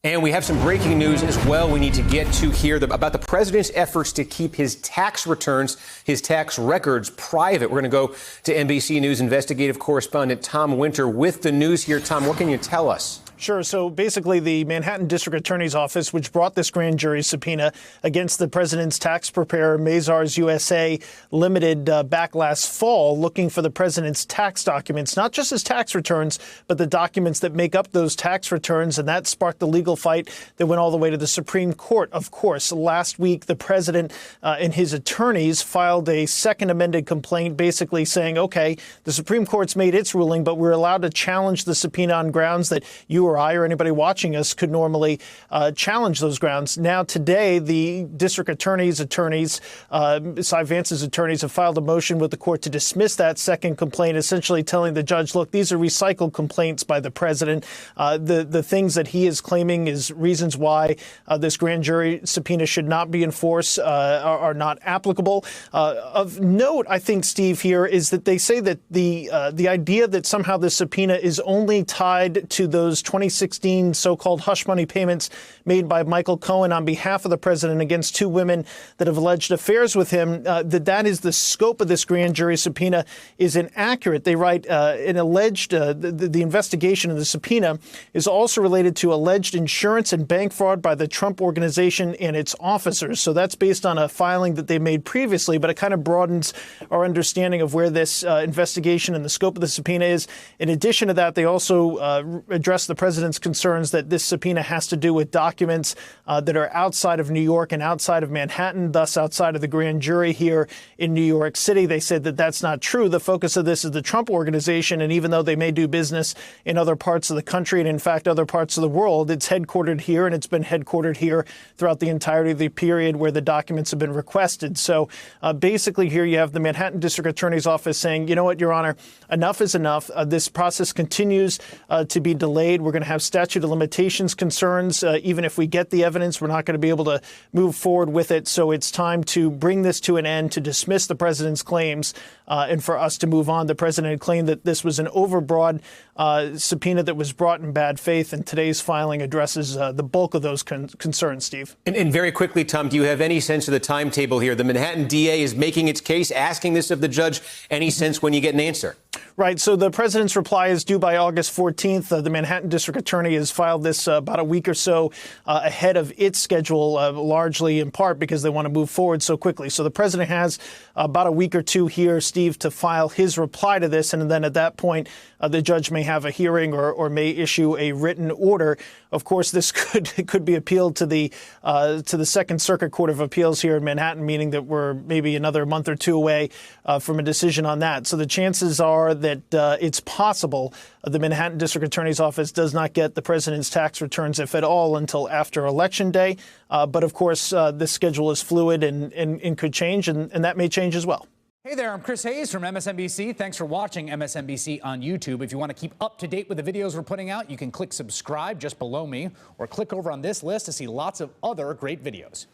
And we have some breaking news as well we need to get to here about the president's efforts to keep his tax returns, his tax records private. We're going to go to NBC News investigative correspondent Tom Winter with the news here. Tom, what can you tell us? Sure. So basically, the Manhattan District Attorney's Office, which brought this grand jury subpoena against the president's tax preparer, Mazars USA Limited, back last fall, looking for the president's tax documents, not just his tax returns, but the documents that make up those tax returns. And that sparked the legal fight that went all the way to the Supreme Court. Of course, last week, the president and his attorneys filed a second amended complaint, basically saying, OK, the Supreme Court's made its ruling, but we're allowed to challenge the subpoena on grounds that you or I or anybody watching us could normally challenge those grounds. Now, today, the district attorney's attorneys, Cy Vance's attorneys, have filed a motion with the court to dismiss that second complaint, essentially telling the judge, look, these are recycled complaints by the president. The things that he is claiming is reasons why this grand jury subpoena should not be enforced are not applicable. Of note, I think, Steve, here is that they say that the idea that somehow this subpoena is only tied to those 2016 so-called hush money payments made by Michael Cohen on behalf of the president against two women that have alleged affairs with him, that is the scope of this grand jury subpoena is inaccurate. They write an alleged the investigation of the subpoena is also related to alleged insurance and bank fraud by the Trump Organization and its officers. So that's based on a filing that they made previously, but it kind of broadens our understanding of where this investigation and the scope of the subpoena is. In addition to that, they also address the president's concerns that this subpoena has to do with documents that are outside of New York and outside of Manhattan, thus outside of the grand jury here in New York City. They said that that's not true. The focus of this is the Trump Organization, and even though they may do business in other parts of the country and, in fact, other parts of the world, it's headquartered here, and it's been headquartered here throughout the entirety of the period where the documents have been requested. So basically here you have the Manhattan District Attorney's Office saying, you know what, Your Honor, enough is enough. This process continues to be delayed. We're going to have statute of limitations concerns. Even if we get the evidence, we're not going to be able to move forward with it. So it's time to bring this to an end, to dismiss the president's claims, and for us to move on. The president had claimed that this was an overbroad subpoena that was brought in bad faith, and today's filing addresses the bulk of those concerns, Steve. And very quickly, Tom, do you have any sense of the timetable here? The Manhattan DA is making its case, asking this of the judge. Any sense when you get an answer? Right. So the president's reply is due by August 14th. The Manhattan District Attorney has filed this about a week or so ahead of its schedule, largely in part because they want to move forward so quickly. So the president has about a week or two here, Steve, to file his reply to this. And then at that point, the judge may have a hearing or may issue a written order. Of course, this could be appealed to the Second Circuit Court of Appeals here in Manhattan, meaning that we're maybe another month or two away from a decision on that. So the chances are that it's possible the Manhattan District Attorney's Office does not get the president's tax returns, if at all, until after Election Day. But of course, this schedule is fluid and could change, and that may change as well. Hey there, I'm Chris Hayes from MSNBC. Thanks for watching MSNBC on YouTube. If you want to keep up to date with the videos we're putting out, you can click subscribe just below me or click over on this list to see lots of other great videos.